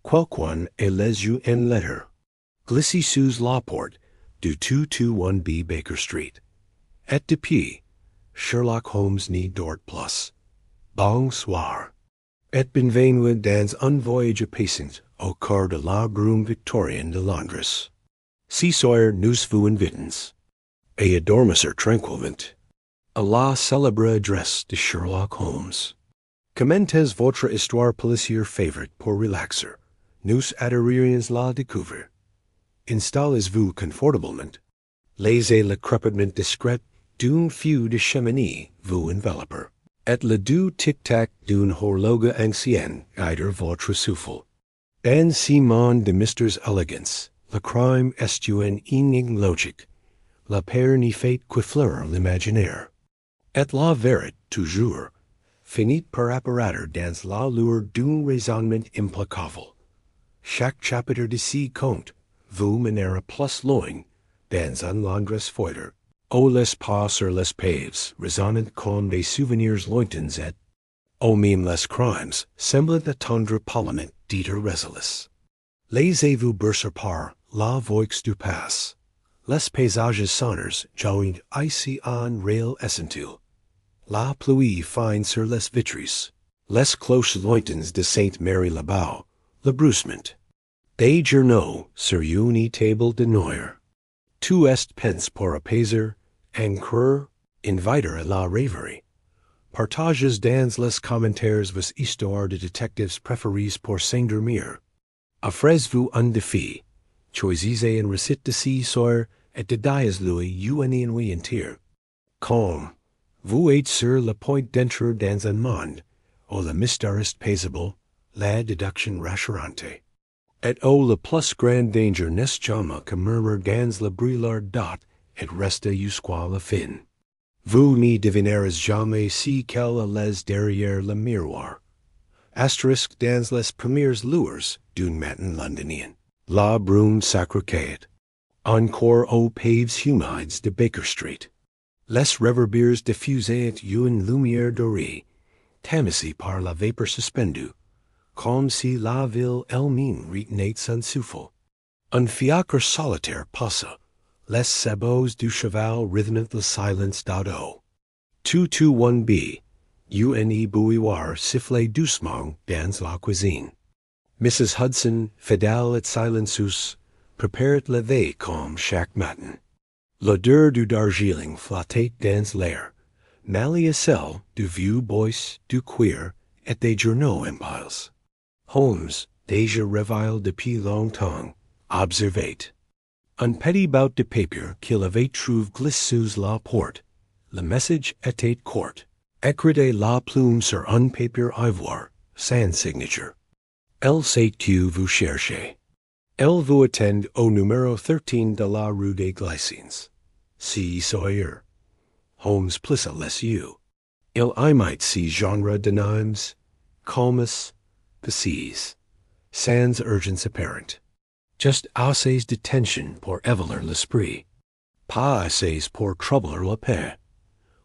Quelqu'un et les yeux en lettres. Glissy sous la porte du 221B Baker Street. Et depuis, Sherlock Holmes n'y dort plus. Bonsoir. Et bienvenue dans un voyage apaisant au cœur de la brume victorienne de Londres. Si soir nous vous invitons, et adormir tranquillement, à la célèbre adresse de Sherlock Holmes. Commentez votre histoire policière favorite pour relaxer. Nous adorerions la découvrir. Installez-vous confortablement. Laissez le crépitement discret d'un feu de cheminée vous envelopper. Et le doux tic-tac d'une horloge ancienne guider votre souffle. Dans ce monde de mystères élégants, le crime est une énigme logique. La peur n'y fait qu'effleurer l'imaginaire. Et la vérité, toujours, finit par apparaître dans la lueur d'un raisonnement implacable. Chaque chapitre de ce conte vous mènera plus loin dans un Londres feuilleté, où les pas sur les paves résonnent comme des souvenirs lointains et, où même les crimes semblent attendre poliment d'être résolus. Laissez-vous bercer par la voix du passé. Les paysages sonores joignent ici en réel essentul. La pluie fine sur les vitres. Les cloches lointaines de Sainte-Marie-la-Bow. Le bruissement des journaux sur une table de noir. Tout est pense pour apaiser, encourir, inviter à la rêverie. Partagez dans les commentaires vos histoires de détectives préférées pour s'endormir. Offrez-vous un défi. Choisissez un récit de ce soir et dédiez-lui une nuit entière. Comme vous êtes sur le point d'entrer dans un monde où le mystère est paisible, la déduction rassurante. Et où le plus grand danger n'est jamais que murmure dans le brouillard dot et reste jusqu'à la fin. Vous n'y devinerez jamais si qu'elle est derrière le miroir. Asterisk dans les premières lueurs d'un matin londonien. La brune sacrée. Encore aux paves humides de Baker Street. Les réverbères diffusent une lumière dorée, tamisée par la vapeur suspendue, comme si la ville elle-même retenait son souffle. Un fiacre solitaire passa, les sabots du cheval rythment le silence d'ado. 221B, une bouilloire sifflait doucement dans la cuisine. Mrs. Hudson, fidèle et silencieuse, préparait le veille comme chaque matin. L'odeur du darjeeling flottait dans l'air, mêlée à celle du vieux bois, du cuir et des journaux en piles. Holmes, déjà réveillé depuis longtemps, observait. Un petit bout de papier qu'il avait trouvé glissé sous la porte. Le message était court. Écrivez la plume sur un papier ivoire, sans signature. Elle sait que vous cherchez. Elle vous attend au numéro 13 de la rue des Glycines. Si Sawyer. Holmes plissa les yeux. Il imite ce genre de names, calmes, précis, sans urgence apparente. Just assez de tension pour évaluer l'esprit. Pas assez pour troubler la paix.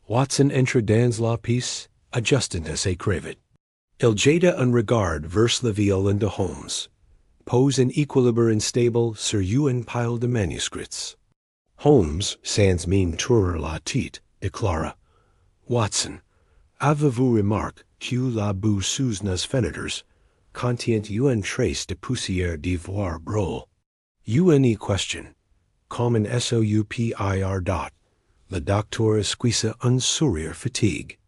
Watson entre dans la pièce, adjustant à ses crevets. Il jeta un regard vers le violon de Holmes. Pose un équilibre instable sur une pile de manuscrits. Holmes, sans même tourner la tête, déclara, Watson, avez-vous remarqué que la boue sous nos fenêtres contient une trace de poussière d'ivoire brûlé? Une question, comme un soupir dot. Le docteur esquissa un sourire fatigue.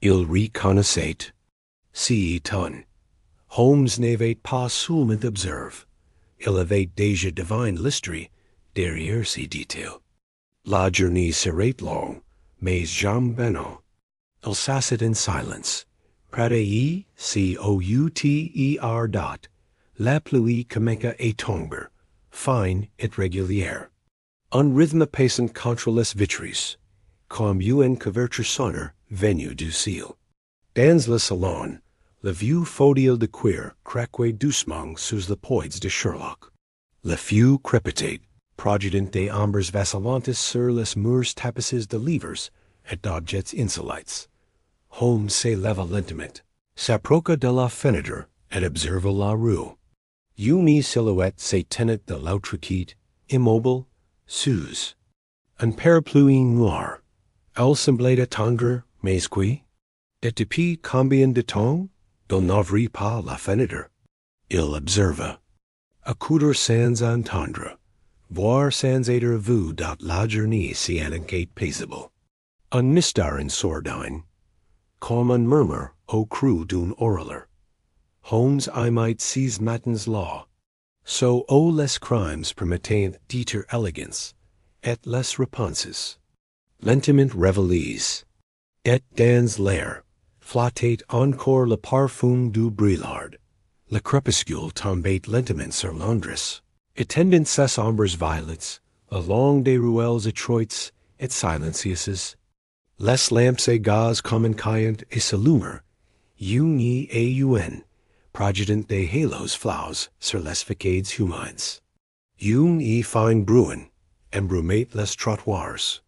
Il reconnaissait. Si étonne. Holmes n'avait pas seulement observé. Il avait déjà deviné l'histoire derrière ces détails. La journée serait longue, mais jamais banale. Il s'assit in silence. Près de couter dot. La pluie commença à tomber, fine et régulière. Un rythme passant contre les vitres, comme une couverture sonore venue du ciel. Dans le salon, le vieux fauteuil de cuir craquait doucement sous le poids de Sherlock. Le feu crépitait, projetant des ombres vacillantes sur les murs tapissés de livres et d'objets insolites. Holmes se leva lentement, s'approcha de la fenêtre et observa la rue. Uni silhouette se tenet de l'autre immobile, sous. Un parapluie noir. Elle semblait attendre, mais qui? Et depuis combien de temps? Il n'ouvrit pas la fenêtre. Il observa. Accoudre sans entendre. Voir sans être vu dans la journée si un enquête paisible. Un mystère in sourdine. Comme un murmure au creux d'un oreiller. Holmes I might seize matins law. So les crimes permettent d'être elegance, et les réponses. Lentement réveillés. Et dans l'air, flottait encore le parfum du brouillard. Le crépuscule tombait lentement sur Londres, étendant ses ombres violets, along des ruelles étroites et silencieuses. Les lampes à gaz communicant et s'allumer, uni et un, projetant des halos flaus sur les facades humides. Y fine bruin, embrumait les trottoirs.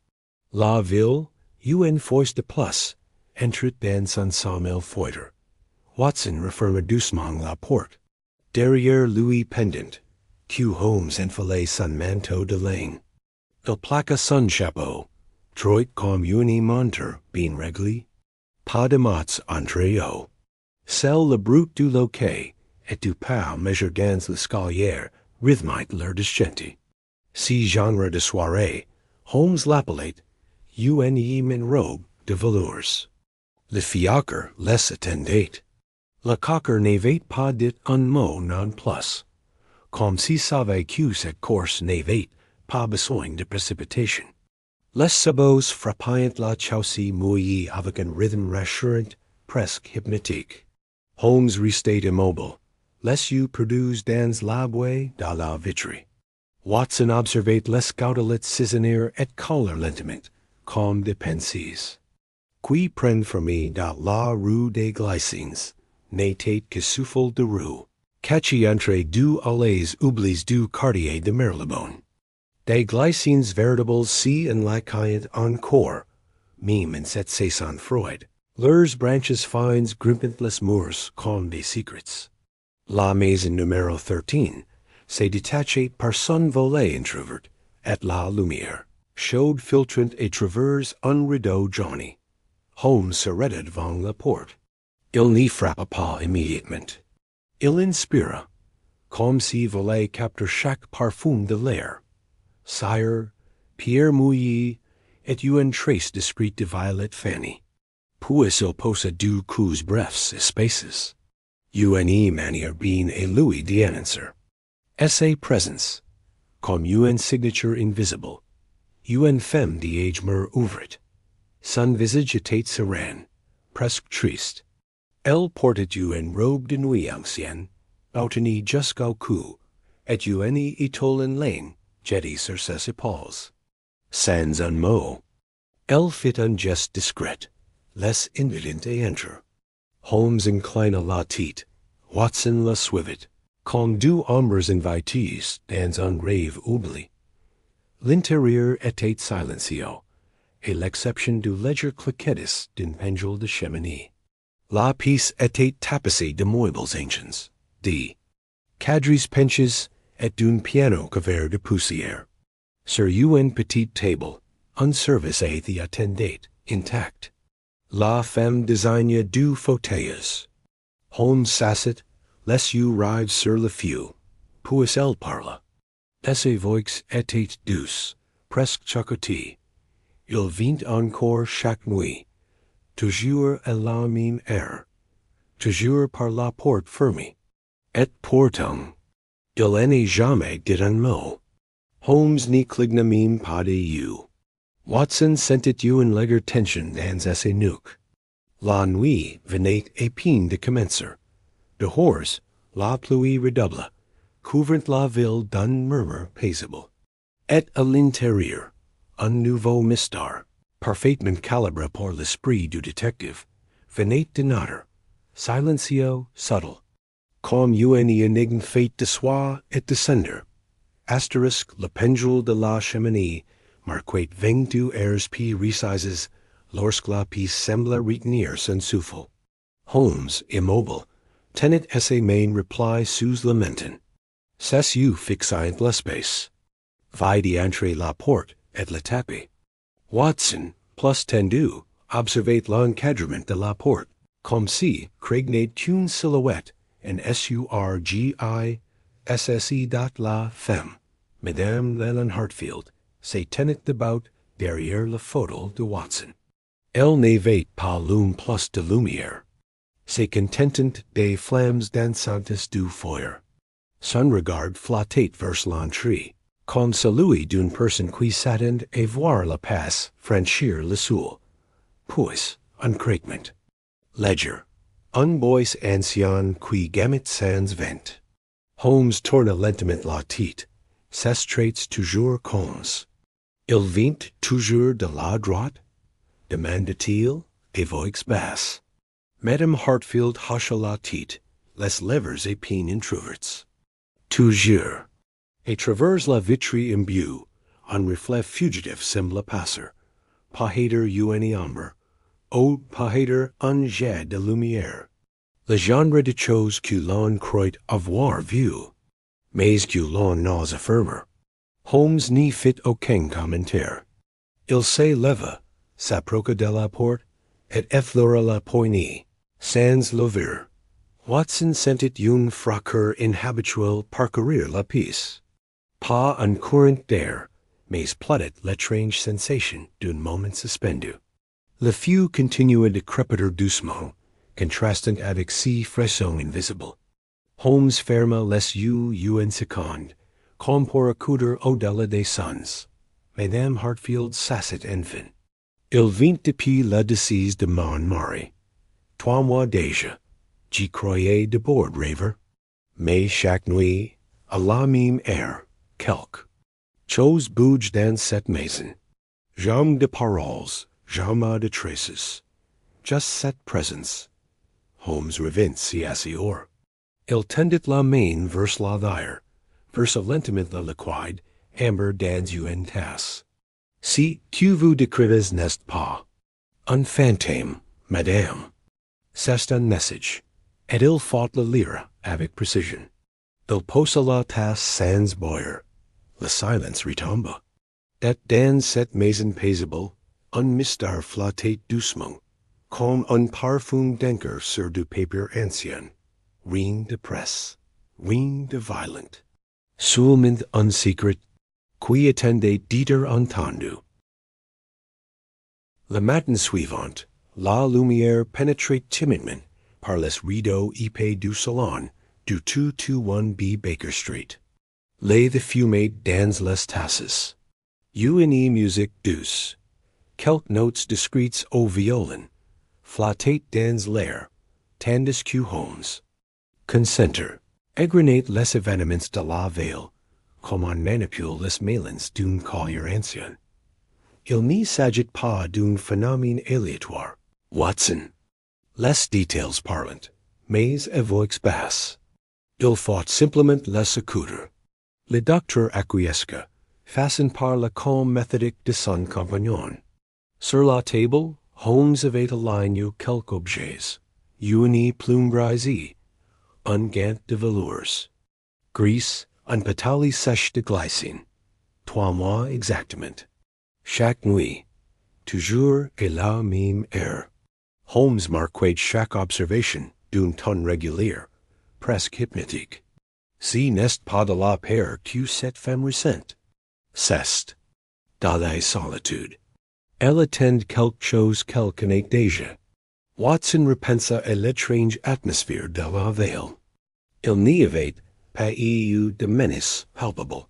La ville, un foisse de plus, entrait dans son sommeil feutre. Watson referma doucement la porte. Derrière lui pendant, Q. Holmes enfilait son manteau de laine. Il plaqua son chapeau, droit comme une montre bien réglée. Pas de mots entre eux. Seul le bruit du loquet et du pas mesurant l'escalier rythmait leur descente. Si genre de soirée, Holmes l'appelait une robe de velours. Le fiacre les attendait. Le cocker n'avait pas dit un mot non plus, comme s'il savait que cette course n'avait pas besoin de précipitation. Les sabots frappaient la chaussée mouillée avec un rythme rassurant, presque hypnotique. Holmes restait immobile, les yeux perdus dans la buée de la vitre. Watson observait les goudelets saisonner et couler lentement, comme des pensées. Qui prend fermé dans la rue des Glycines, n'était que souffle de roue, catchy entre deux allées oublies du quartier de Marylebone. Des Glycines véritables si enlaquaient encore, même en cette saison froide. Leurs branches fines grimpant les murs comme des secrets. La maison numéro 13 se détachait par son volet introvert, et la lumière, chaude filtrant à travers un rideau jauni. Holmes s'arrêta devant la porte. Il n'y frappa pas immédiatement. Il inspira, comme s'il voulait capter chaque parfum de l'air. Sire, pierre mouillée, et une trace discrète de violet fanny. Puis il posa deux coups brefs et spaces. Une manière bien élouée d'y annoncer. Sa présence, comme une signature invisible. Une femme d'âge mûr ouvrit. Son visage était serein, presque triste. Elle portait une robe de nuit ancienne, outernée jusqu'au cou, et une étole en laine jetée sur ses épaules. Sans un mot, elle fit un geste discret, less invident à entrer. Holmes inclina la tête, Watson la suivit, comme deux ombres invitées dans un rêve oubli. L'intérieur était silencieux, à l'exception du léger cliquetis d'une pendule de cheminée. La pièce était tapissée de meubles anciens, de quadrilles penches et d'un piano couvert de poussière. Sur une petite table, un service y attendait, intact. La femme désigna deux fauteuils. Holmes s'assit, les yeux rivés sur le feu, puis elle parla. Sa voix était douce, presque chocotée. Il vint encore chaque nuit, toujours à la même heure, toujours par la porte fermée. Et pourtant, il n'en jamais dit un mot. Holmes n'y cligna même pas de yeux. Watson sentit une légère tension dans ses nuques. La nuit venait à peine de commencer. Dehors, la pluie redoubla, couvrant la ville d'un murmure paisible. Et à l'intérieur, un nouveau mystère, parfaitement calibré par l'esprit du détective, venait de naître, silencieux, subtle, comme une énigme faite de soie et de cendre. Asterisk, la pendule de la cheminée marquait 22 heures puis résizes lorsque la pièce semblait retenir son souffle. Holmes, immobile, tenait ses mains repliées sous le menton. Cessez-vous fixiant l'espace. Vide entre la porte et la tapis. Watson, plus tendu, observate l'encadrement de la porte, comme si craignait une silhouette en surgisse dot la femme. Madame Leland Hartfield se tenait debout derrière la photo de Watson. Elle n'avait pas l'une plus de lumière. Se contentant des flammes dansantes du foyer. Son regard flottait vers l'entrée, comme celui d'une personne qui s'attend à voir la passe franchir le seuil. Puis, un craquement. Ledger. Un bois ancien qui gamit sans vent. Holmes tourna lentement la tête. Ses traits toujours calmes. Il vint toujours de la droite? Demanda-t-il, à voix basse. Madame Hartfield hocha la tête, les lèvres à peine entr'ouvertes. Toujours. À travers la vitre imbue, un reflet fugitif semble passer. Pas-hader une ombre. Ou pas-hader un jet de lumière. Le genre de choses que l'on croit avoir vu, mais que l'on n'ose affirmer. Holmes n'y fit aucun commentaire. Il se leva, s'approcha de la porte, et effleura la poignée, sans l'ouvrir. Watson sentit une fracture inhabituelle parcourir la pièce. Pas un courant d'air, mais plotted l'étrange sensation d'un moment suspendu. Le feu continua de crépiter doucement, contrastant avec ces frissons invisibles. Holmes ferma les yeux une seconde, comme pour accouder au-delà des sons. Madame Hartfield s'assit enfin. Il vint depuis la décise de mon mari. 3 mois déjà. J'y croyais d'abord rêver. Mais chaque nuit, à la même heure, quelque chose bouge dans cette maison. Jamais de paroles, jamais de traces. Just cette présence. Holmes revint s'y asseoir. Il tendit la main vers la thyre, versa lentement la liquide, amber dans une tasse. Si tu vous décrivez, n'est pas un fantôme, madame. C'est un message, et il faut le lire avec précision. Il posa la tasse sans boire. Le silence retomba. Et dans cette maison paisible, un mystère flottait doucement, comme un parfum d'encre sur du papier ancien. Rien de presse, rien de violent. Seulement un secret, qui attendait d'être entendu. Le matin suivant, la lumière pénétrait timidement par les rideaux épais du salon du 221B Baker Street. Lay the fumée dans les tasses. Une musique douce. Quelques notes discrètes au violon flottaient dans l'air, tandis que Holmes, concentré, égrenait les événements de la veille, comme on manipule les mailings d'un collier ancien. Il n'y s'agit pas d'un phénomène aléatoire. Watson. Les détails parlent, mais à voix basse. Il faut simplement les écouter. Le docteur acquiesça, façonné par la calme méthodique de son compagnon. Sur la table, Holmes avait aligné quelques objets. Une plume brisée, un gant de velours, gris, un pétale sèche de glycine. 3 mois exactement. Chaque nuit, toujours à la même heure. Holmes marquait chaque observation d'un ton régulier, presque hypnotique. Si n'est pas de la peur que cette femme ressent. C'est, dans la solitude. Elle attend quelque chose qu'elle connaît déjà. Watson repensa à l'étrange atmosphère de la veille. Il n'y avait pas eu de menace palpable,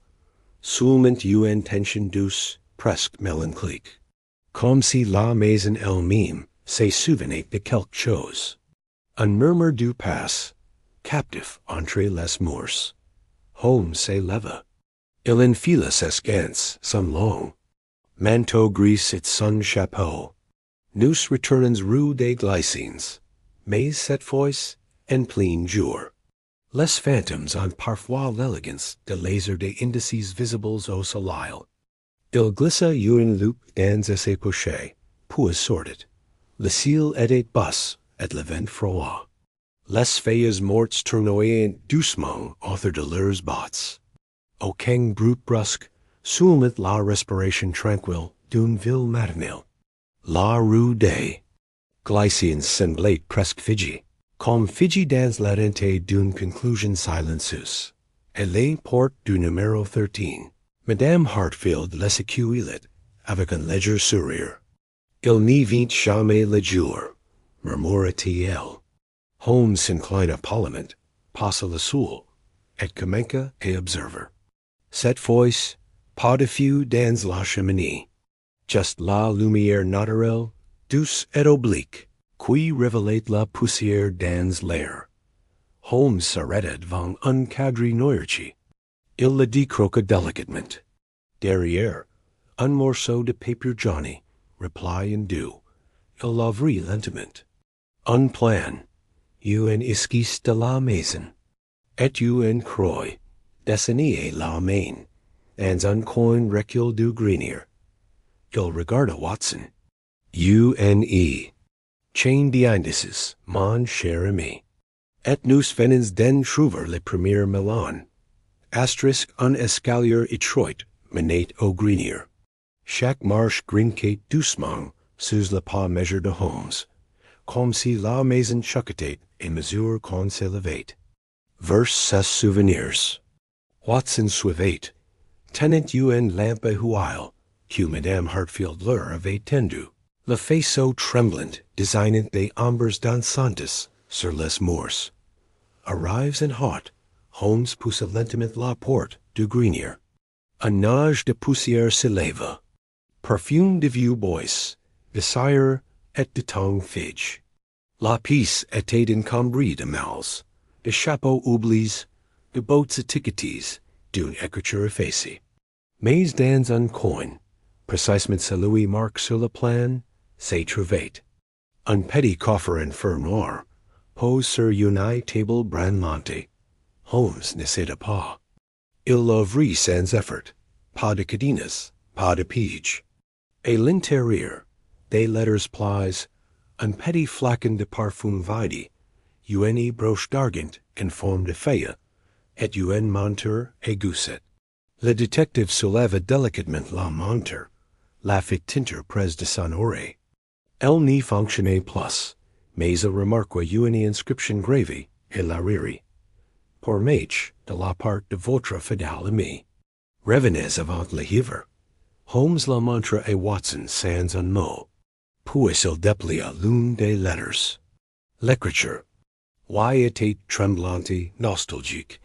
seulement une tension douce, presque mélancolique, comme si la maison elle-même se souvenait de quelque chose. Un murmure du passe, captif entre les murs. Holmes se leva. Il enfila ses gants, son long manteau gris et son chapeau. Nous retournons rue des Glycines, mais cette fois en plein jour. Les fantômes ont parfois l'élégance de laser des indices visibles au soleil. Il glissa une loupe dans ses poches, puis sortit. Le ciel était bas et le vent froid. Les feuilles mortes tournoient doucement author de leurs bottes. Au keng brut brusque, soulmit la respiration tranquille d'une ville matinale. La rue des Glycians semblait presque Fidji, comme Fidji dans l'arrêté d'une conclusion silencieuse. Et les portes du numéro 13. Madame Hartfield l'esquilait avec un léger sourire. Il n'y vient jamais le jour, murmura-t-il. Holmes s'inclina poliment, passa le soul, et commença à observer. Cette fois, pas de feu dans la cheminée. Just la lumière naturelle, douce et oblique, qui révélait la poussière dans l'air. Holmes s'arrêta devant un cadre noirci. Il le décroqua délicatement. Derrière, un morceau de papier jaune, repli en deux. Il l'ouvrit lentement. Un plan. Un esquisse de la maison. Et un croix. Dessiné la main. And un coin recul du grenier. Il regarda Watson. une chain d'indices, mon cher ami. Et nous venons d'en trouver le premier melon. Asterisk un escalier étroit menait au grenier. Chaque marche grinquait doucement sous le pas measure de Holmes, comme si la maison chuchotait à mesure qu'on s'élevait. Vers ses souvenirs. Watson suivait, tenant une lampe à huile que Madame Hartfield leur avait tendue, le faisceau tremblant designant des ombres dansantes sur les murs. Arrives en hâte, Holmes poussa lentement la porte du grenier. Un nuage de poussière s'éleva. Perfume de vieux bois, de cire et de tongue fige. La pièce était encombrée de mâles, de chapeaux oublis, de bottes étiquetées, d'une écriture effacée. Mais dans un coin, précisément celui marqué sur le plan, s'y trouvait un petit coffre en fer noir, posé sur une table brun montée. Holmes n'hésita pas. Il l'ouvrit sans effort. Pas de cadenas, pas de page. À l'intérieur, des lettres pliées, un petit flacon de parfum vide, une broche d'argent en forme de feuille, et une monture à gousset. Le détective souleva délicatement la monture, la fit tinter près de son oreille. Elle n'y fonctionnait plus, mais il remarqua une inscription gravée et la ririt. Pour match de la part de votre fidèle ami. Revenez avant le hiver. Holmes la montra à Watson sans un mot. Puis il déplia l'une des lettres. L'écriture. Why était tremblante, nostalgique,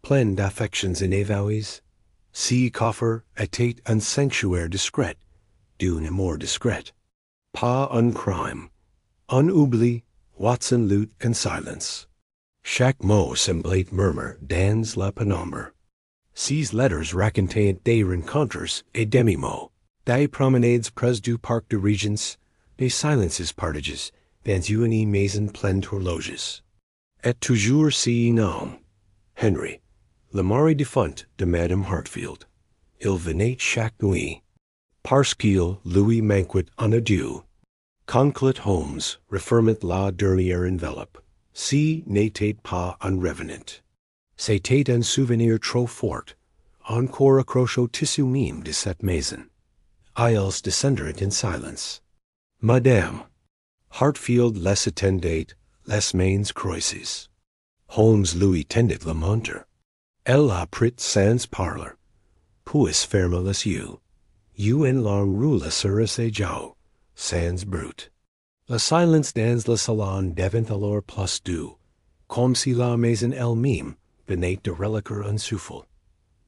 pleine d'affections inavouées. Si coffre était un sanctuaire discret, d'une amour discret. Pas un crime. Un oubli, Watson lut en silence. Chaque mot semblait murmure dans la pénombre. Ces lettres racontaient des rencontres et demi-mots, des promenades près du parc de Régence, des silences partagés dans une maison pleine d'horloges. Et toujours si nom, Henry, le mari défunt de Madame Hartfield. Il venait chaque nuit, parce qu'il lui manquait un adieu. Conclut Holmes refermit la dernière enveloppe. Si n'était pas un revenant. C'était un souvenir trop fort, encore accroché au tissu mime de cette maison. Ils descendirent in silence. Madame Hartfield les attendait, les mains croisées. Holmes lui tendit la montre. Elle la prit sans parler. Puis ferma les yeux. Une longue roula sur ses joues, sans brut. Le silence dans le salon devint alors plus doux, comme si la maison elle-même venait de reluquer un souffle.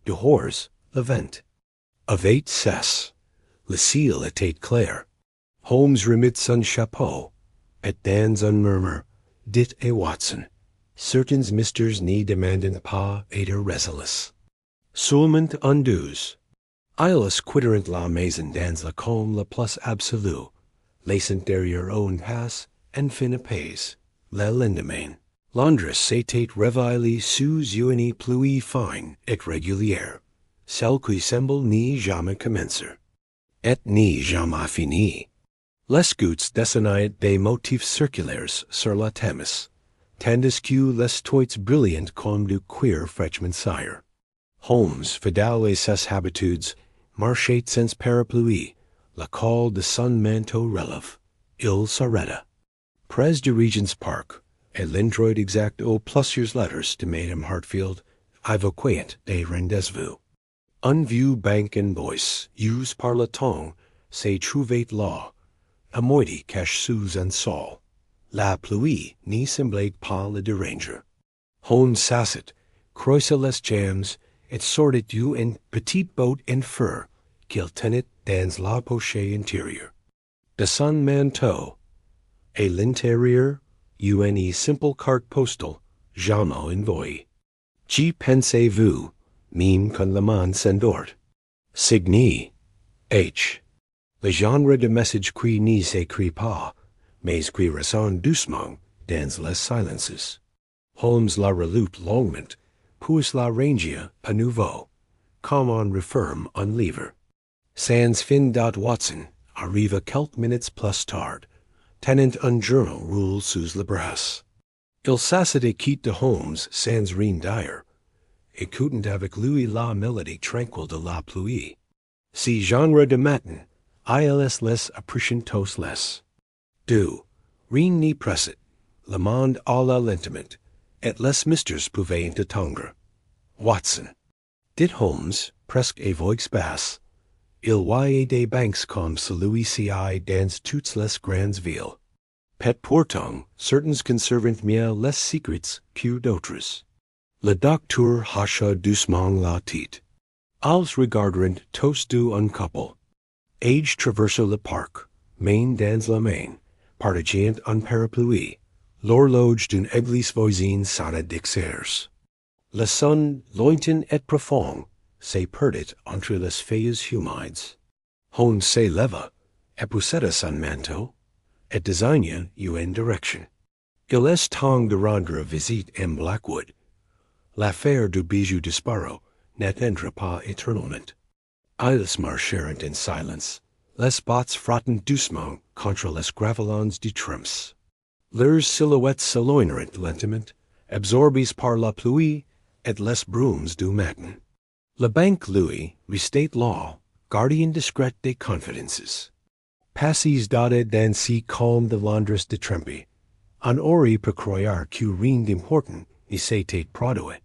Dehors, le vent avait cessé. Le ciel était clair. Holmes remit son chapeau, et dans un murmure, dit à Watson, certains mystères n'y demandent pas être résolus. Seulement en douze. Ils quittèrent la maison dans le calme le plus absolu, laissant derrière eux une passe en fin apaise. Le lendemain, Londres s'était réveillé sous une pluie fine et régulière, celle qui semble ni jamais commencer, et ni jamais finir. Les gouttes dessinaient des motifs circulaires sur la Thames, tandis que les toits brilliant comme du queer Frenchman sire. Holmes, fidèle à ses habitudes, marchait sans parapluie, la call de son manteau relève. Il s'arrêta. Près du Regent's Park, et l'endroit exact aux plusieurs letters de Madame Hartfield, évoquait des rendez-vous. Un vieux bank and voice, used par le temps, s'est trouvé là, à moitié caché sous un sol. La pluie n'y semblait pas le déranger. Holmes s'assit, croisa les jambes, et sortit d'une petite botte en fur qu'il tenait dans la poche intérieure de son manteau, et l'intérieur, une simple carte postale, jamais envoyée. J'y pensez-vous, même quand le monde s'endort? Signé H. Le genre de message qui n'y s'écrit pas, mais qui ressonne doucement dans les silences. Holmes la relut longuement, puis la rangea à nouveau, comme on referme un livre. Sans fin dot Watson arriva quelques minutes plus tard, tenant un journal roulé sous le bras. Il s'assit et quitte Holmes sans rien dire, écoutant avec lui la mélodie tranquille de la pluie. Si genre de matin, ils les apprecientos les. Du, rien n'y presset, le monde alla lentement, et les mystères pouvaient entendre. Watson. Dit Holmes, presque à voix basse. Il voyait des banques comme celui-ci dans toutes les grandes villes. Pet pourtant, certains conservent mieux les secrets que d'autres. Le docteur hocha doucement la tête. Ils regardèrent tous deux un couple. Age traversa le parc, main dans la main, partageant un parapluie. L'horloge d'une église voisine sonna 10 heures. Le son, lointain et profond, se perdit entre les feuilles humides. Holmes se leva, épouseta son manteau, et désigna une direction. Il est temps de rendre visite en Blackwood. L'affaire du bijou disparu n'attendra pas éternellement. Ils marchèrent en silence, les bottes frottant doucement contre les gravelons du Thames. Leurs silhouettes s'éloignèrent lentement, absorbées par la pluie et les brumes du matin. Le banque Louis restait là, gardien discret des confidences. Passes dotted dans si calme de Londres de Trempe, on aurait pu croire que rien d'important n'y s'était produit.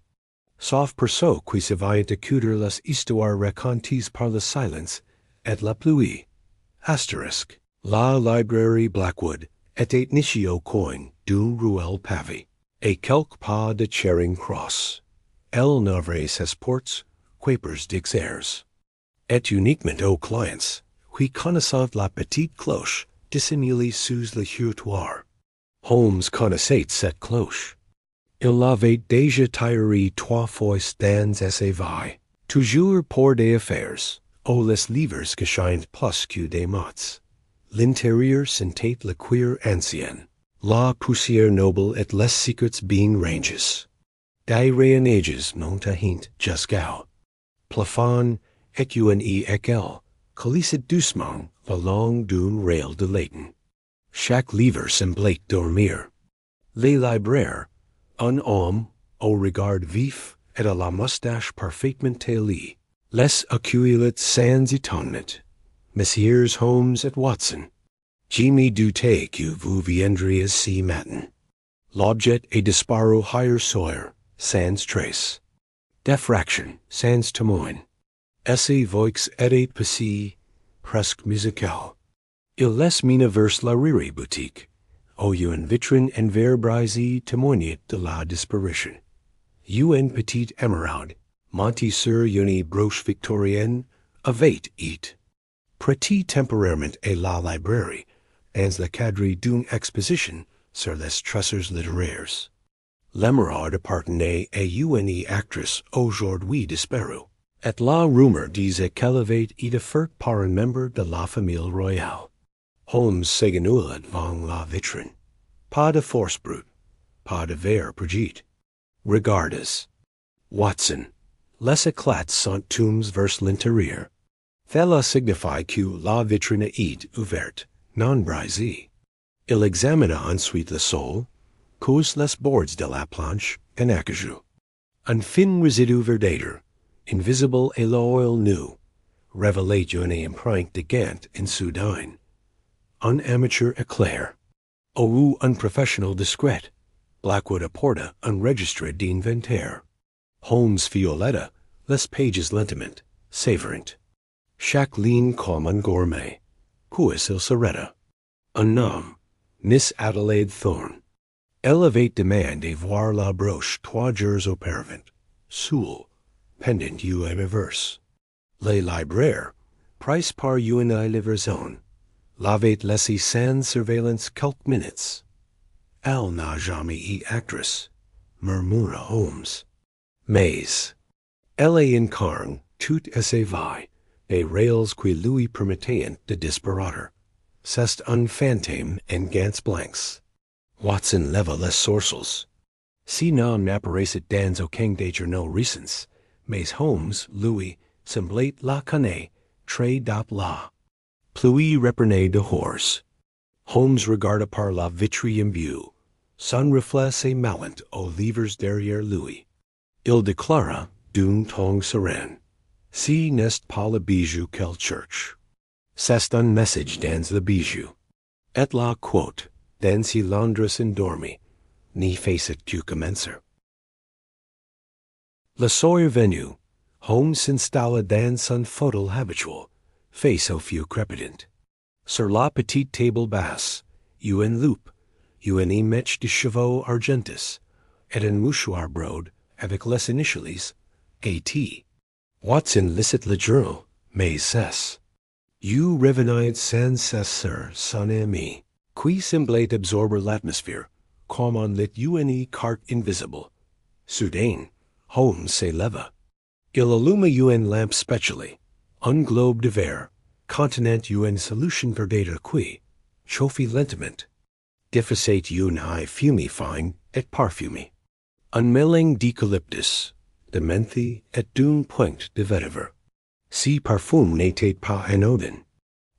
Sauf pour ceux qui savaient écouter les histoires racontées par le silence et la pluie. Asterisk. La librairie Blackwood était nichée au coin d'une ruelle pavée, et quelques pas de Charing Cross. Elle n'ouvrait ses portes, quapers d'exers. Et uniquement aux clients, qui connaissaient la petite cloche dissimulée sous le furtoire. Holmes connaissait cette cloche. Il l'avait déjà tirée 3 fois dans ses veilles, toujours pour des affaires, où les livres cachent plus que des mots. L'intérieur sentait le cuir ancien, la poussière noble et les secrets bien rangés. Des rayonnages n'ont à hint jusqu'au plafond et une échelle, coulissait doucement le long d'une rail de latin. Chaque livre semblait dormir. Les libraires, un homme au regard vif et à la moustache parfaitement taillée, les accueillit sans étonnement. Messieurs Holmes et Watson, je me doutais que vous viendriez si matin. L'objet est disparu hier soir, sans trace. D'effraction, sans témoin. Esse voix était passé, presque musical. Il laisse mina vers la rire boutique, où une vitrine en verre brisé témoignait de la disparition. Une petite émeraude, montée sur une broche victorienne, avait it. Prêté temporairement à la librairie, dans le cadre d'une exposition sur les trésors littéraires. L'émeraude appartenait à une actrice aujourd'hui disparue, et la rumeur disait qu'elle avait été offerte par un membre de la famille royale. Holmes s'agenouilla devant la vitrine. Pas de force brute, pas de verre projet. Regardez. Watson, les éclats sont tombés vers l'intérieur. Cela signifie que la vitrine est ouverte, non brisée. Il examina ensuite le sol, cause les boards de la planche en acajou. Un fin résidu verdâtre, invisible et l'oil nu, révélait une empreinte de gant en soudain. Un amateur éclair, ou un professionnel discret, Blackwood apporta un registre d'inventaire. Holmes violetta les pages lentement, savourant. Chaque ligne comme un gourmet, puis il s'arrêta. Un nom, Miss Adelaide Thorne. Elevate demande et voir la broche 3 jours auparavant. Soul, pendant you et reverse. Les libraires, price par you and I livraison. L'avait laissé sans surveillance quelques minutes. Elle n'a jamais eu actrice, murmura Holmes. Mais, elle incarne tout à ses vailles, des rails qui lui permettaient de disparaître. C'est un fantôme en gants blancs. Watson leva les sourcils. Si nom n'apparaissait dans aucun des journaux récents, mais Holmes, lui, semblait la connaître très d'aplat. Pluie reprenait de horse. Holmes regarda par la vitrine imbue. Son reflet se malant aux livres derrière lui. Il déclara d'un ton serein. Si n'est pas le bijou qu'elle cherche. C'est un message dans le bijou. Et la quote, dans si Londres endormi, ni facet que commencer. Le soir venu, Holmes s'installa dans son fauteuil habituel, face au feu crépitant. Sur la petite table basse, une loupe, une mèche de cheveux argentis, et un mouchoir broad avec les initiales A.T. Watson licit le journal, mais cesse. You revenait sans cesser son ami, qui semblait absorber l'atmosphère, comme on lit une carte invisible. Soudain, Holmes se leva. Il alluma une lampe spéciale, un globe de verre, contenant une solution verdâtre qui, chauffait lentement, diffusait une high fumée fine et parfumée. Un mélange d'eucalyptus, de menthe et d'une pointe de vetiver. Si parfum n'était pas anodin,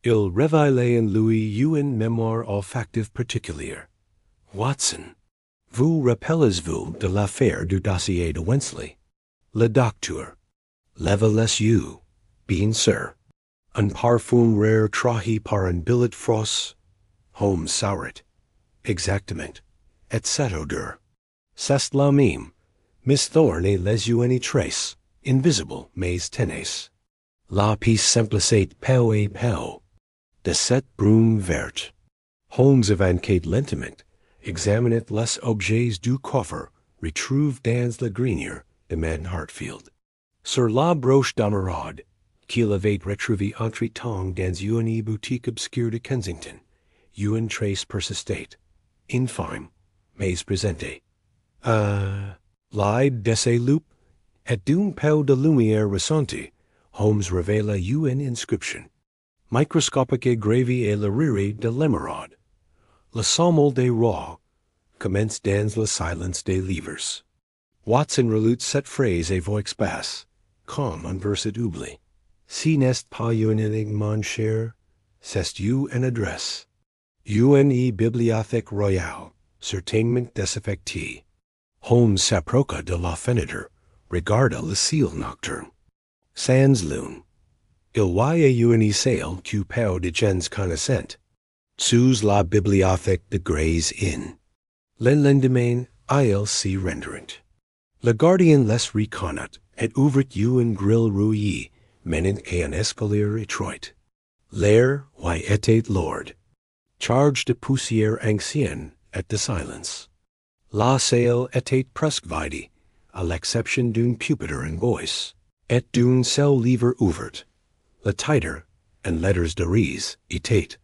il révélait en lui une mémoire olfactive particulière. Watson, vous rappelez-vous de l'affaire du dossier de Wensley? Le docteur, leva les yeux, bien sûr. Un parfum rare trahi par un billet frost. Holmes sourit. Exactement. Et cette odeur. C'est la même. Miss Thorne et les une trace, invisible mais tenace. La pièce simplicite peu et peu. De cette brume verte. Holmes avançait lentement, examinait les objets du coffre, retrouve dans la grenier de Man Hartfield. Sur la broche d'Amarade, qu'il avait retrouvé entre-temps dans une boutique obscure de Kensington, une trace persistait, infime, mais présente. L'aide de ces loupes, et d'un peu de lumière ressentie, Holmes révéla une inscription. Microscopique gravée et le rire de l'émeraude. Le sommeil des rois commence dans le silence des livres. Watson relut cette phrase à voix basse, comme un verset oubli. Si n'est pas une énigme, mon cher, c'est une adresse. Une bibliothèque royale, certainement désaffectée. Holmes s'approcha de la fenêtre, regarda le ciel nocturne. Sans lune. Il voyait une salle que peu de gens connaissent. Sous la bibliothèque de Gray's Inn. Le lendemain, il s'y renderent. Le gardien les reconnut et ouvrit une grille rouillée, menant à un escalier étroit. L'air y était lourd, chargé de poussière ancienne et de silence. La salle était presque vide, à l'exception d'un pupitre en bois, et d'un seul livre ouvert. Le titre, en lettres de riz, était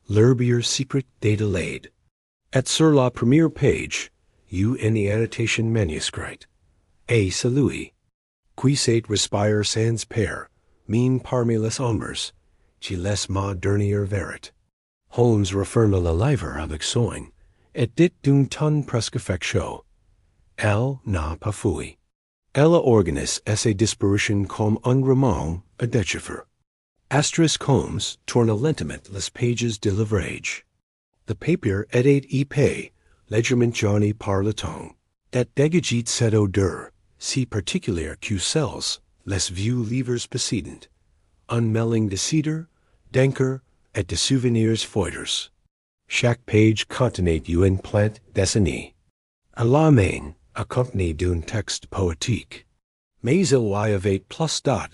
L'herbier secret d'Adelaide. Et sur la première page, une annotation manuscrite. Et celui, qui sait respirer sans peur, mine parmi les ombres, qui laisse ma dernière verite. Holmes referma le livre avec soin, et dit d'un ton presque affectueux. Elle n'a pas fui. Elle organise ses disparitions comme un roman à déchiffrer. Asterisk Holmes tourna lentement les pages de l'ouvrage. The papier était épais, légèrement jauni par le temps, dat dégagit cette odeur, si particulière que celles, laissez-vous livres précédents, un mélange de cidre, d'encre et de souvenirs feuilles. Chaque page contenait une plante dessinée, à la main, accompagnée d'un texte poétique. Mais il y avait plus dot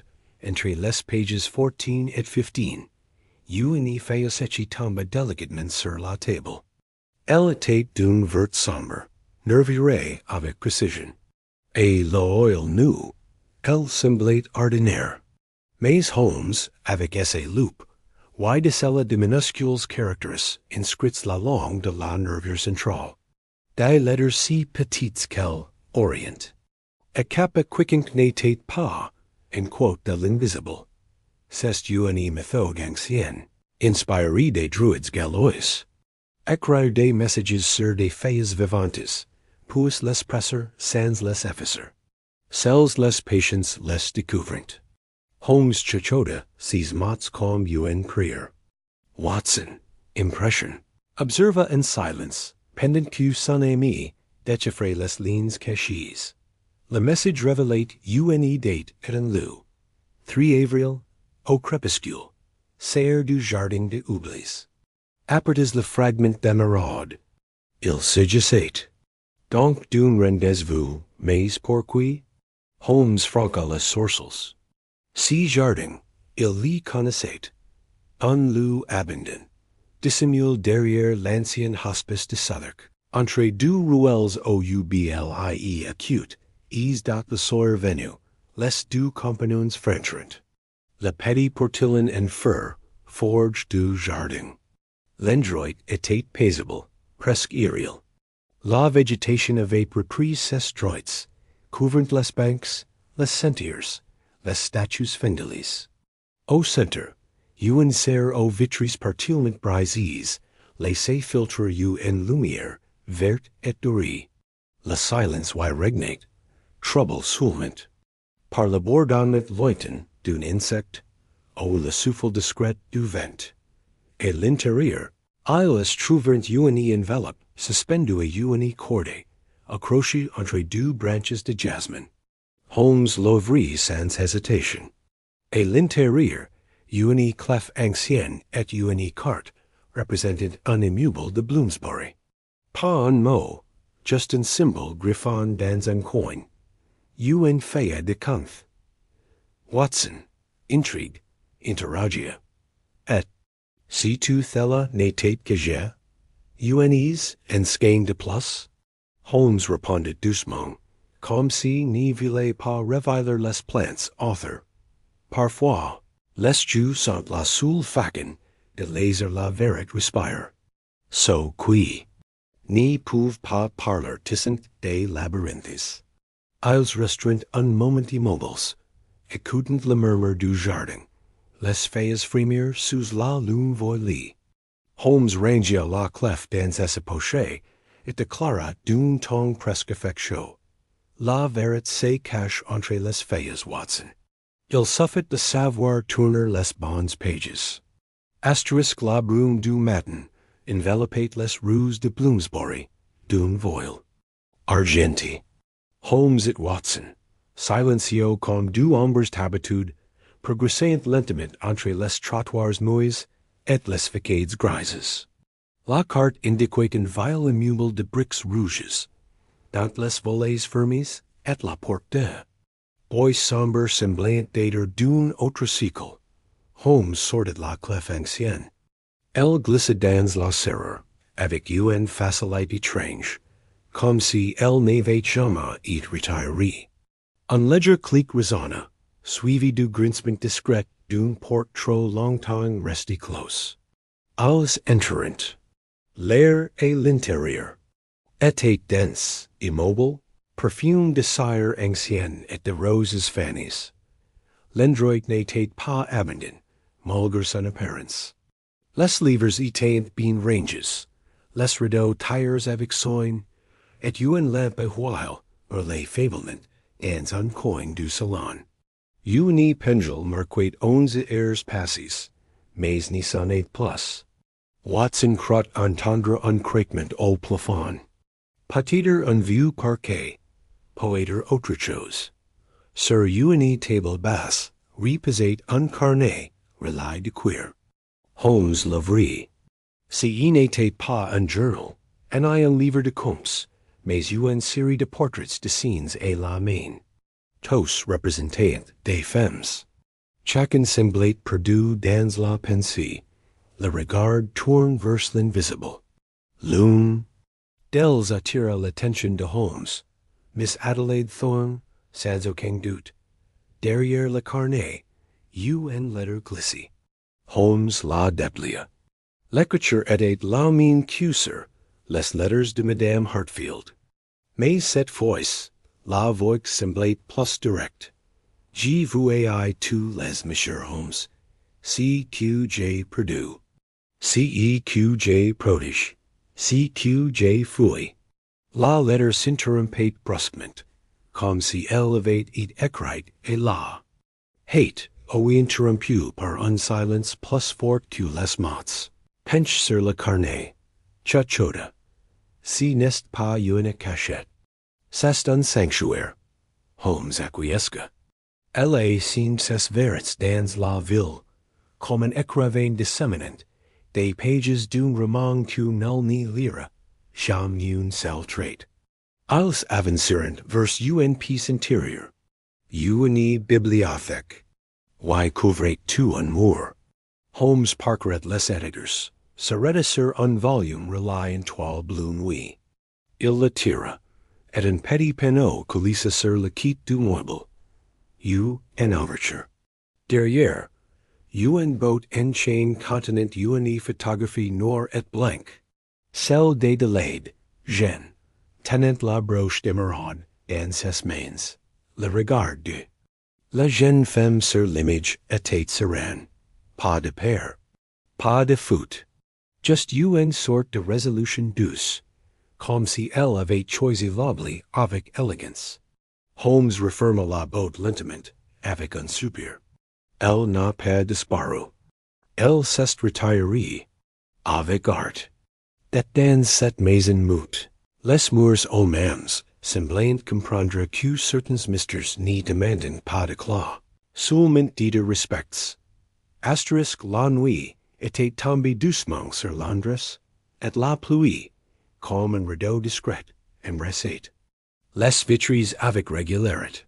entre les pages 14 et 15. Une feuille tomba délicatement sur la table. Elle était d'un vert sombre, nervuré avec précision. Et l'oeil nu, elle semblait ordinaire. Mais Holmes, avec ses loupes, why décela de minuscules caractères inscrits la langue de la nervure centrale. Des lettres si petites qu'elles orientent. Et kappa quiconque n'était pas, en quote de l'invisible. C'est une méthode ancienne, inspirée des druides gallois. Écrire des messages sur des feuilles vivantes, puis les presser sans les effacer. Celles les patients les découvrent. Holmes chuchota ses mots comme un créer. Watson, impression, observa in silence, pendant que son ami déchiffrait les lignes cachées. Le message révélait une date et un lieu. 3 avril, au crépuscule, serre du jardin des Oublis. Apertis le fragment d'émeraude. Il s'agissait donc d'un rendez-vous, mais pourquoi? Holmes franqua les sourcils. Si jardin, il l'y connaissait. Un lieu abandonné, dissimulé derrière l'ancien hospice de Southwark, entre deux ruelles oublie acute, is dat le soir venu, les deux compagnons frenchant. Le petit portillon en fer, forge du jardin. L'endroit était paisible, presque aérial. La végétation avait repris ses droits, couvrant les banks, les sentiers, les statues fendalis. Au centre, une serre aux vitres partiellement brisées, laissait filtrer une lumière verte et dorée. Le silence y régnait, trouble seulement. Par le bourdonnement lointain d'un insecte, ou le souffle discret du vent. Et l'intérieur, ils trouvèrent une enveloppe suspendue à une corde, accrochée entre deux branches de jasmine. Holmes l'ouvrit sans hésitation. Et l'intérieur, une clef ancienne et une carte représentait un immeuble de Bloomsbury. Pas un mot, just un symbole griffon dans un coin. Une feuille de conf. Watson, intrigue, interrogia. Et, si tu thella n'était que je, unis en skein de plus? Holmes répondit doucement, comme si ne voulait pas reviler les plantes author. Parfois, les jeux sont la seule façon de laisser la vérité respire. So qui ne peuvent pas parler tissant des labyrinthes. Ils restreinent un moment immobiles, écoutant le murmure du jardin. Les feuilles frémir sous la lune voilée. Holmes rangea la clef dans sa poche et déclara d'un ton presque affectueux. La vérité se cache entre les feuilles, Watson. Il suffit de savoir tourner les bonnes pages. Asterisk la brume du matin enveloppait les rues de Bloomsbury d'un voile argenté. Holmes et Watson, silencieux comme deux ombres d'habitude, progressaient lentement entre les trottoirs mouillés et les facades grises. La carte indiquait un vieil immeuble de briques rouges, dans les volets fermés et la porte. Boy sombre semblant d'être d'un autre siècle. Holmes sortit la clef ancienne. Elle glissa dans la serrure, avec une facilité étrange, comme si elle n'avait jamais été retirée. Un léger clic résonna, suivi du grincement discret d'une porte trop longtemps restée close. Ils entrèrent. L'air et l'intérieur étaient dense, immobile, perfume de cire ancienne et de roses fanées. L'endroit n'était pas abandonné, malgré son apparence. Les livres étaient bien rangés, les rideaux taillés avec soin, et une lampe à huile brûlait faiblement dans un coin du salon. Une pendule marquait 11 heures passées, mais n'y s'en est plus. Watson crut entendre un craquement au plafond. Peut-être un vieux parquet, peut-être autre chose. Sur une table basse, reposait un carnet, relié de cuir. Holmes l'ouvrit. Ce n'était pas un journal, ni un livre de comptes, mais une série de portraits de scenes à la main. Tous représentaient des femmes. Chacun semblait perdu dans la pensée, le regard tourné vers l'invisible. L'une d'elles attira l'attention de Holmes. Miss Adelaide Thorne, sans aucun doute. Derrière le carnet, une lettre glissée. Holmes la déplia. L'écriture était la même que sur les lettres de Madame Hartfield. Mais cette fois, la voix semblait plus directe. Je vous ai tous les Monsieur Holmes. Si que j'ai perdu. Si que j'ai prodige. Si que j'ai fui. La lettre s'interrompait brusquement, comme si elle avait été écrite et là. Hate, interrompu par un silence plus fort que les mots. Penche sur le carnet. Chuchota. Si n'est pas une cachette. C'est un sanctuaire. Holmes acquiesca. Elle est sin ses verits dans la ville, comme un écrivain disséminant, des pages d'un roman que nul n'y lira, jamais une seule traite. Ils avancèrent vers une pièce intérieure. Une bibliothèque. Why couvrait-tu un mur? Holmes parcourait les étagères, s'arrêta sur un volume relié en toile bleue nuit. Il le tira, et un petit panneau coulissa sur le kit du meuble. En ouverture. Derrière, une boat en chaîne contenant une photographie noire et blanche. Celle d'Adelaide, jeune, tenant la broche d'émeraude dans ses mains. Le regard de la jeune femme sur l'image était sereine. Pas de peur. Pas de foot. Just une sorte de résolution douce, comme si elle avait choisi l'oubli avec élégance. Holmes referma la botte lentement, avec un soupir. Elle n'a pas disparu. Elle s'est retirée. Avec art. Dans cette maison moute, les murs eux-mêmes semblaient comprendre que certains mystères n'y demandent pas de clé, seulement de respects. Asterisk la nuit était tombée doucement sur Londres, et la pluie, comme un rideau discret, embrassait les vitres avec régularité.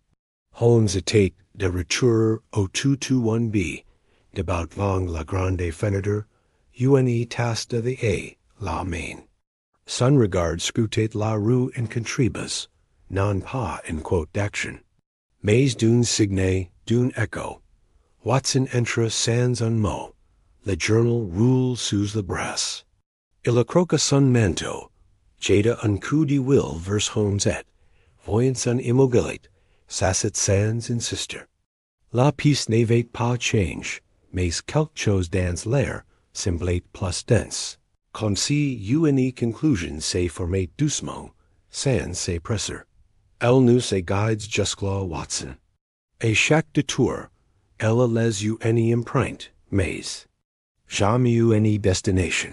Holmes était de retour au 221B, devant la grande fenêtre, une tasse de thé, la main. Son regard scrutait la rue en contribus, non pas en quote d'action, mais d'un signe, d'un écho. Watson entra sans un mot. Le journal roule sous le bras. Il accroqua son manteau, jeta un coup d'huile vers Holmes et, voyant son immobilité, s'assit sans insister. La pièce n'avait pas changé, mais quelque chose dans l'air semblait plus dense, comme si une conclusion se formait doucement, sans se presser. Elle nous ses guides jusqu'à Watson. À chaque détour, elle les une empreinte, mais jamais une destination.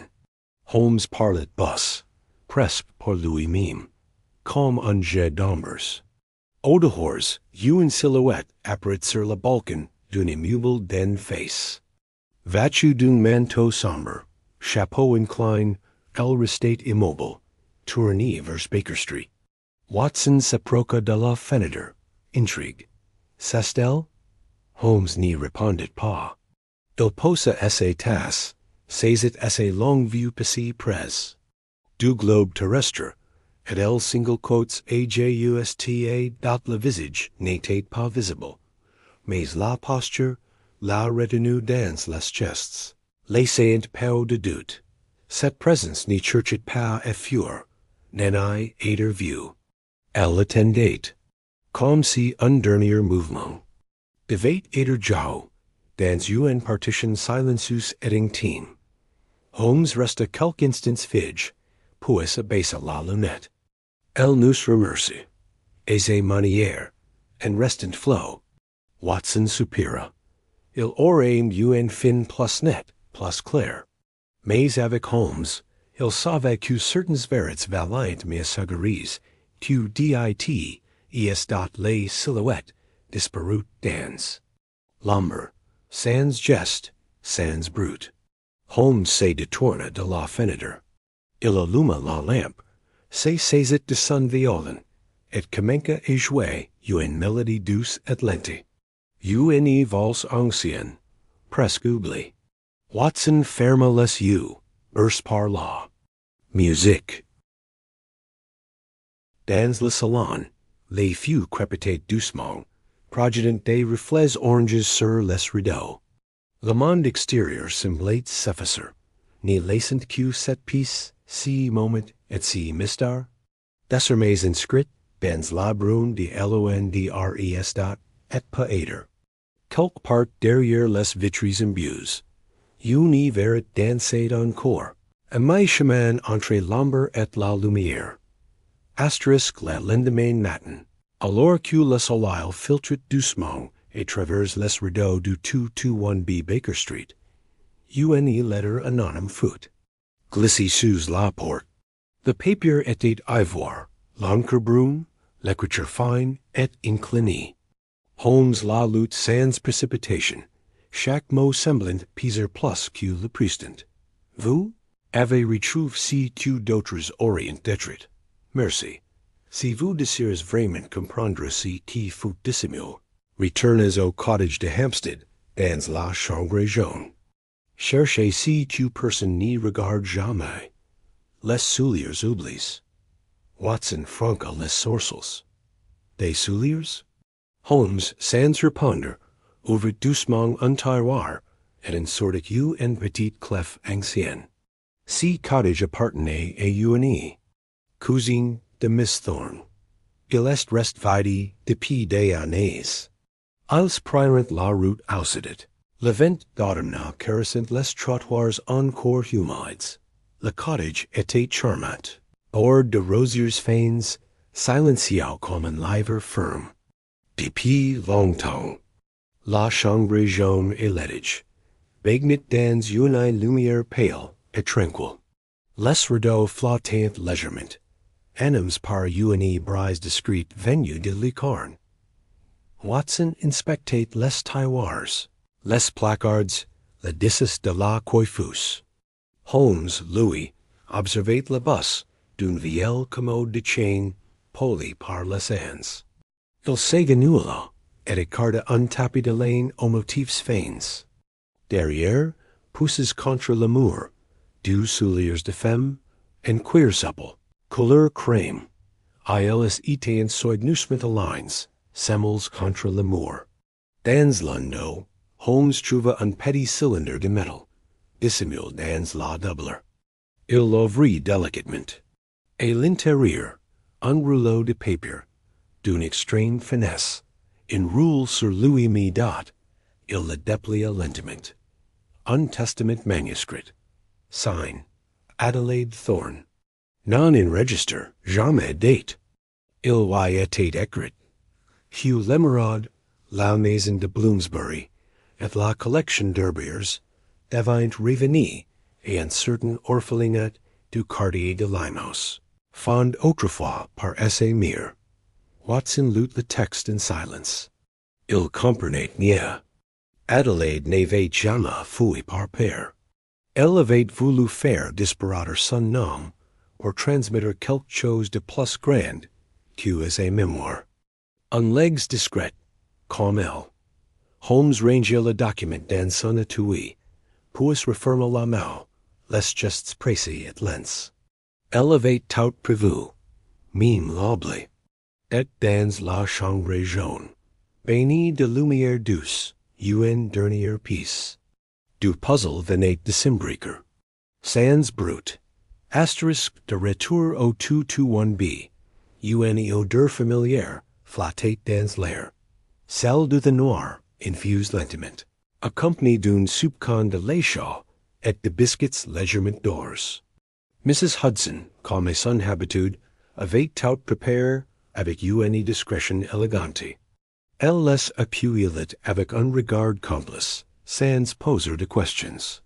Holmes parlait bas, presque pour lui-même, comme un jet d'ombres. Au dehors, une silhouette apparaît sur le balcon d'une immobile den face. Vêtue d'un manteau sombre, chapeau incliné, elle restait immobile, tournée vers Baker Street. Watson s'approcha de la fenêtre, intrigue. C'est-elle? Holmes n'y répondit pas. Il posa sa tasse, saisit sa longue vue passée près du globe terrestre, et elle single quotes ajusta dont le visage n'était pas visible, mais la posture, la retenue dans les gestes, laissait peu de doute. Cette présence n'y cherchait pas à fuir, n'en être vue. Elle attendait, comme si un dernier mouvement devait être joué, dans une partition silencieuse et intime. Holmes resta quelques instants fige, puis abaissa la lunette. Elle nous remercie, aise manière, en restant flot. Watson soupira. Il aurait une fin plus nette, plus claire. Mais avec Holmes, Il savait que certains verets valiant mais sagaries, tu dit es dot les silhouettes disparut dans l'ombre, sans geste, sans brute. Holmes se détourna de la fenêtre. Il alluma la lampe, se saisit de son violon, et commença à jouer une mélodie douce et lente. Une valse ancienne, presque oubliée. Watson ferma les yeux, burst par la musique. Dans le salon, les feux crépitaient doucement, projetant des reflets oranges sur les rideaux. Le monde extérieur semblait s'effacer, ne laissant que cette pièce, si moment et si mystère. Désormais inscrit dans la brune de l'ONDRES et paisible. Quelque part derrière les vitres imbues, une verre dansait encore, à mi-chemin entre l'ombre et la lumière. Asterisk le lendemain matin, alors que le soleil filtrait doucement à travers les rideaux du 221B Baker Street, une lettre anonyme fut glissée sous la porte. Le papier était ivoire, l'encre brune, l'écriture fine et inclinée. Holmes la lut sans précipitation, chaque mot semblant peser plus que le précédent. Vous avez retrouvé si tu d'autres orient d'être. Merci. Si vous désirez vraiment comprendre ce qui fut dissimulé, retournez au cottage de Hampstead, dans la chambre jaune. Cherchez si tu personne n'y regarde jamais. Les souliers oubliés. Watson franca les sourcils. Des souliers? Holmes, sans répondre, ouvrit doucement un tiroir et en sortit une petite clef ancienne. Ce cottage appartenait à une cousine de Miss Thorne. Il est resté vide depuis des années. Ils prirent la route opposite. Le vent d'automne caressant les trottoirs encore humides. Le cottage était charmant, bord de rosiers fins, silencieux comme un livre ferme. Depuis longtemps, la chambre jaune et laide, baignait dans une lumière pale et tranquille. Les rideaux flottaient légèrement, animés par une brise discrète venue de l'écorne. Watson inspectait les tiroirs, les placards, les disques de la coiffeuse. Holmes, lui, observait le bus d'une vieille commode de chêne polie par les ans. Il s'éganouilla et écarta un tapis de laine aux motifs fins. Derrière, poussés contre le mur, deux souliers de femme, en cuir supple, couleur crème. Ils étaient en soigneusement lines, semelles contre le mur. Dans l'anneau, Holmes trouva un petit cylindre de métal, dissimulé dans la doublure. Il l'ouvrit délicatement. À l'intérieur, un rouleau de papier, d'une extrême finesse, enroulé sur lui-même dot, il le déplia lentement. Un testament manuscrit. Sign, Adelaide Thorne. Non in register, jamais date. Il y était écrit. Hugh Lemerod, la maison de Bloomsbury, et la collection d'herbiers, devint revenue et un certain orphelinat du quartier de Limehouse, fond autrefois par essai mere. Watson lut le texte in silence. Il comprenait mieux. Adelaide n'avait jamais fui par père. Elle avait voulu faire disparaître son nom pour transmettre quelque chose de plus grand que ses mémoires. Un legs discret, comme elle. Holmes rangea le document dans son étui, puis referma la main, les gestes précis et lents. Elle avait tout prévu, même l'oubli. Et dans la chambre jaune, bénie de lumière douce, une dernière pièce. Du puzzle venait de s'imbriquer. Sans brute. Asterisk de retour au 221B. Une odeur familière flottait dans l'air. Celle de the noir, infused lentement, accompanied d'une soupçon de lait chaud et de biscuits légèrement d'ors. Mrs. Hudson, comme à son habitude, avait tout préparé avec une discrétion élégante. Elle les appuyait avec un regard complice, sans poser de questions.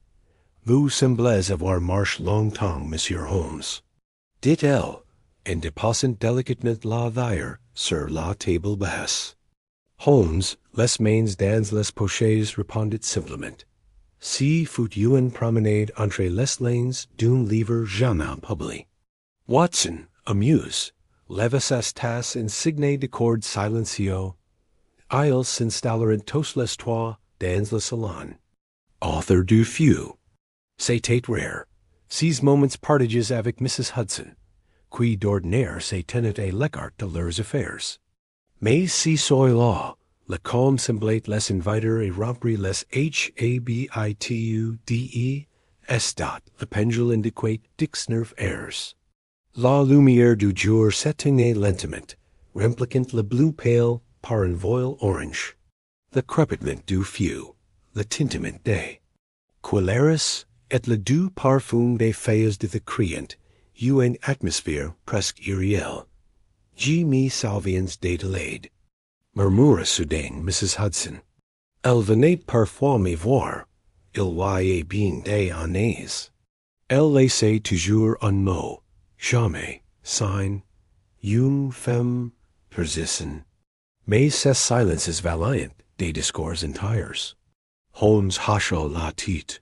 Vous semblez avoir marché longtemps, Monsieur Holmes. Dit-elle, en dépassant délicatement la thaïre sur la table basse. Holmes, les mains dans les poches, répondit simplement. Si fut une promenade entre les lignes d'un livre jamais publié. Watson, amuse, leva sa tasse en signe d'accord silencieux. Ils s'installèrent tous les trois dans le salon. Author du few. C'était rare. Ces moments partagés avec Mrs. Hudson, qui d'ordinaire se tenait à l'écart de leurs affaires. Mais si soir-là, le calme semblait les inviter et rompre les habitudes, le pendule indiquait dix-neuf heures. La lumière du jour s'éteignait lentement, remplaçant le bleu pâle par un voile orange. Le crépitement du feu, le tintement des couleurs et le doux parfum des feuilles de créant eut une atmosphère presque irréelle. Je me souviens d'Adelaide, murmura soudain Mrs. Hudson. Elle venait parfois me voir. Il voyait bien des années. Elle laissait toujours un mot, jamais, signe, une femme persistent. Mais ces silences valiant des discours entiers. Holmes hocha la tête.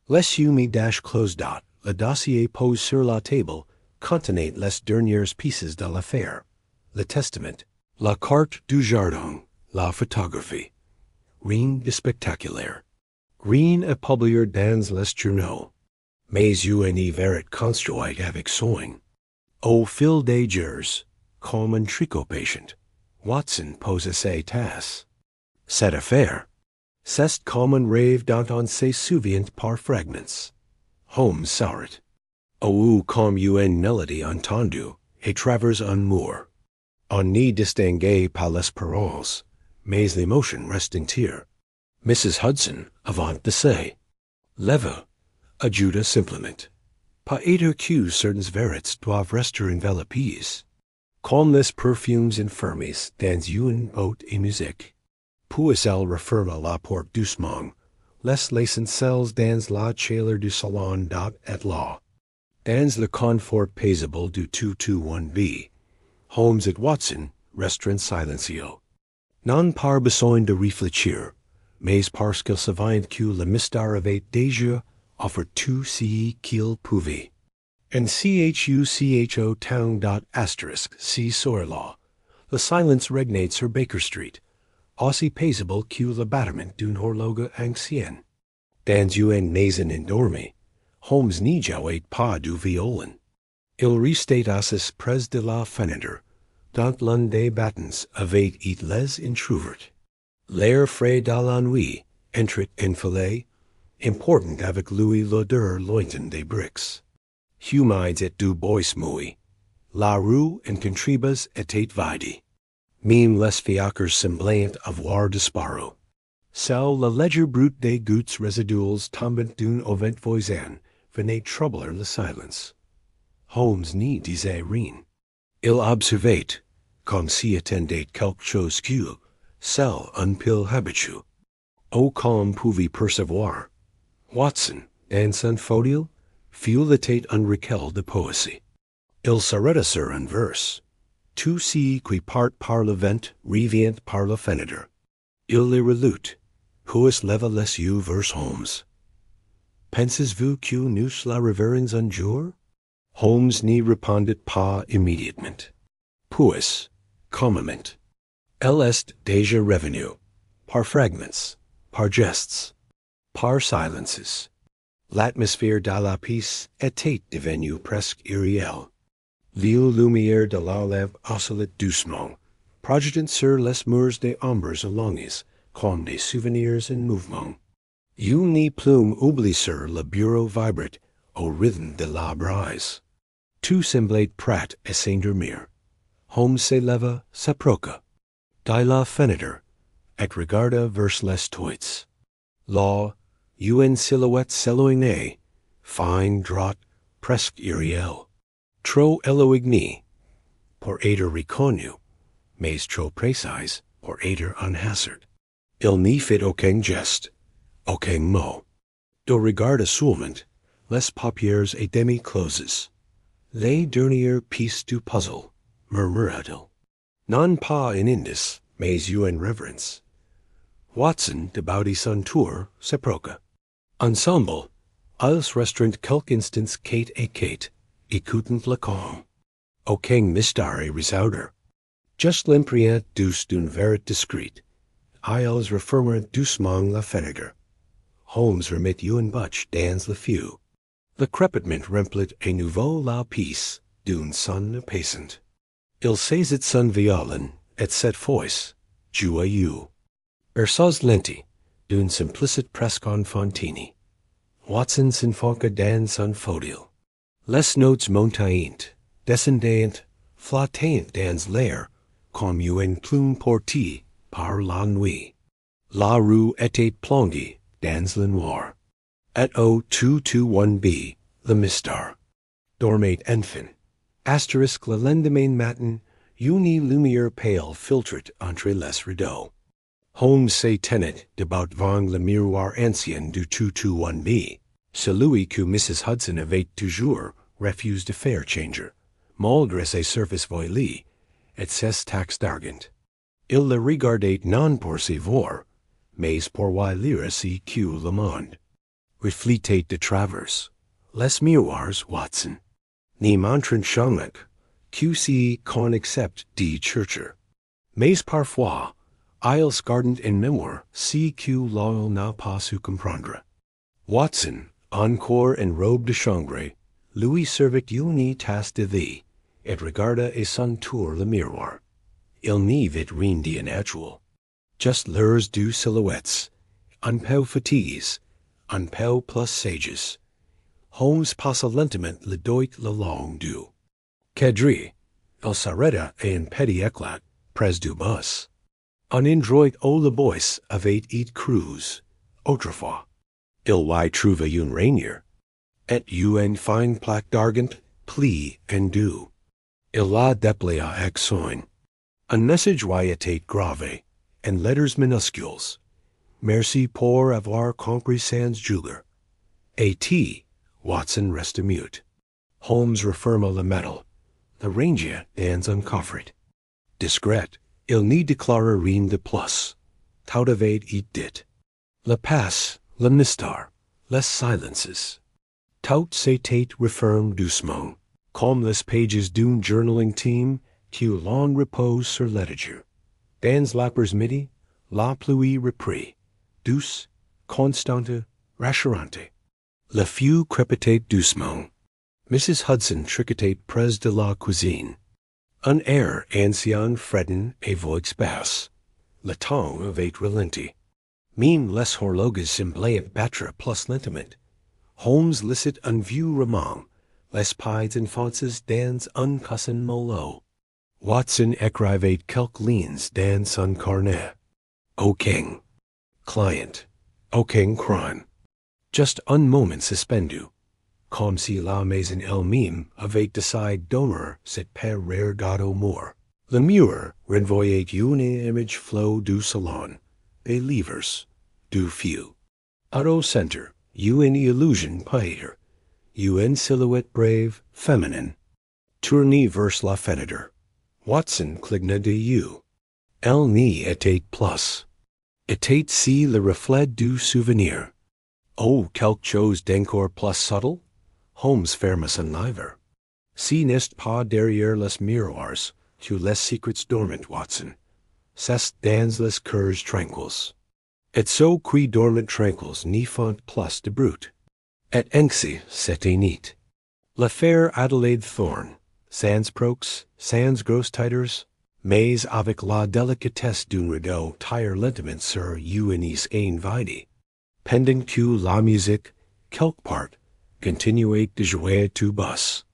Les yeux dash closed out, le dossier posé sur la table contenait les dernières pieces de l'affaire, le testament, la carte du jardin, la photographie. Rien de spectaculaire. Rien à publier dans les journaux. Mais une verrait construite avec soin. Au fil des jours, comme un tricot patient, Watson posa ses tasses. Cette affaire, c'est comme un rêve dont on se souvient par fragments. Holmes sourit. Ou comme une mélodie entendue, et travers un mur. On n'y distinguait pas les paroles, mais l'émotion reste entière. Mrs. Hudson, avant de se leva, ajuda simplement. Pas être que certaines vérités doivent rester enveloppées. Comme les perfumes enfermés dans une boîte et musique. Puis elle referma la porte doucement, laissant celles dans la chaleur du salon dot et là. Dans le confort paisible du 221B, Holmes et Watson resteront silencieux. Non par besoin de réfléchir, mais parce qu'ils savaient que le mystère avait déjà offert tout ce qu'il pouvait. En chucho town dot asterisk si soir-là, le silence régnait sur Baker Street, aussi paisible que le battement d'une horloge ancienne. Dans une maison endormie, Holmes n'y jouait pas du violon. Il restait assis près de la fenêtre, dont l'un des battants avait été les entr'ouvert. L'air frais de la nuit entrait enfilé, important avec lui l'odeur lointaine des briques. Humides et du bois mouillé, la rue en contribas était vide. Même les fiacres semblaient avoir disparu. Seul le léger bruit des gouttes résiduelles tombant d'un auvent voisin venait troubler le silence. Holmes n'y disait rien. Il observait, comme s'y attendait quelque chose que, seul un pile habitué. Au calme pouvait percevoir. Watson, dans son fauteuil, fut la tête un recul de poésie. Il s'arrêta sur un vers. Tout ce qui part par le vent revient par la fenêtre. Il le relut, puis leva les yeux vers Holmes. Pensez-vous que nous la reverrons un jour? Holmes n'y répondit pas immédiatement. Puis, calmement, elle est déjà revenue, par fragments, par gestes, par silences. L'atmosphère de la pièce était devenue presque irréelle. L'île lumière de la lèvre oscillait doucement, projetant sur les murs des ombres allongées, comme des souvenirs en mouvement. Une plume oublie sur le bureau vibrate au rythme de la brise. Tout semblait prêt à s'endormir. Holmes se leva, s'approcha de la fenêtre, et regarda vers les toits. Là, une silhouette s'éloignait, fine, droite, presque irréelle. Trop éloignée pour être reconnue, mais trop précise pour être un hazard. Il n'y fit aucun geste, aucun mot. Do regarde assoulment, les paupières et demi closes. Les dernières pièces du puzzle, murmura-t-il. Non pas in indis, mais you in reverence. Watson de Baudy son tour, seproca. Ensemble, ils restaurant quelques instants Kate et Kate, écoutant le calme. Aucun mystère resouder. Just l'imprient douce d'une verite discrète. Ils refermer doucement la fenêtre. Holmes remit you and Butch dans le feu. Le crépitement remplit à nouveau la pièce d'une son apaisant. Il saisit son violon, et cette fois, joyeux. Sos lenti, d'une simplicite presque enfantine. Watson s'enfonca dans son fauteuil. Les notes montaient, descendaient, flottaient dans l'air, comme une plume portée par la nuit. La rue était plongée dans le noir. Et au 221B, le mystère. Dormait enfin. Asterisk le lendemain matin, une lumière pale filtrait entre les rideaux. Holmes se tenait devant le miroir ancien du 221B, celui que Mrs. Hudson avait toujours refusé de faire changer, malgré ses services voilés et ses taxes d'argent. Il le regardait non pour se voir, mais pour voir lire ce que le monde reflétait de travers. Les miroirs, Watson, ni montrent jamais que ce qu'on accepte de chercher. Mais parfois, ils gardent en mémoire ce que l'oeil n'a pas su comprendre. Watson, encore en robe de chambre, lui servait une tasse de thé, et regarda à son tour le miroir. Il n'y vit rien de natural. Just leurs deux silhouettes, un peu fatigues, un peu plus sages. Holmes passa lentement le doigt le long du quadrille. Il s'arrêta à un petit éclat, près du bus. Un endroit où le bois avait été creuse, autrefois. Il y trouva une rainière, et une fine plaque d'argent, plie en deux. Il la déplia avec soin. Un message y était gravé, en lettres minuscules. Merci pour avoir compris sans juger. Et T. Watson resta mute. Holmes referma le métal. Le rangea dans un coffret. Discret, il n'y déclara rien de plus. Tout avait été dit. Le passe, le mystère, les silences. Tout s'était referme doucement, comme les pages d'un journaling team qui l'on repose sur l'étagère. Dans l'après-midi, la pluie reprit, douce, constante, rassurante. Le feu crépitait doucement. Mrs. Hudson tricotait près de la cuisine. Un air ancien fredon et voix basse. Le temps avait ralenti. Même les horloges semblaient battre plus lentement. Holmes lissit un vieux roman, les pieds enfonces dans un coussin mollo. Watson écrivait quelques lignes dans son carnet. Aucun client, aucun crime. Just un moment suspendu, comme si la maison elle-même avait décidé d'honorer cette paire regardée mort. Le mur renvoyait une image flow du salon, des livres, du feu. Au centre, une illusion pâle, une silhouette brave, féminine, tournée vers la fenêtre. Watson cligna de yeux. Elle n'y était plus. Était si le reflet du souvenir. Oh, quelque chose d'encore plus subtle? Holmes ferma son livre. Si n'est pas derrière les miroirs, tu les secrets dormant, Watson. C'est dans les cœurs tranquilles. Et so qui dormant tranquilles n'y font plus de brute. Et ainsi c'était neat. L'affaire Adelaide Thorne, sans prox, sans gros titers, mais avec la délicatesse d'un rideau tire lentement sur une vide. Pendant que la musique, quelque part, continuait de jouer tout basse.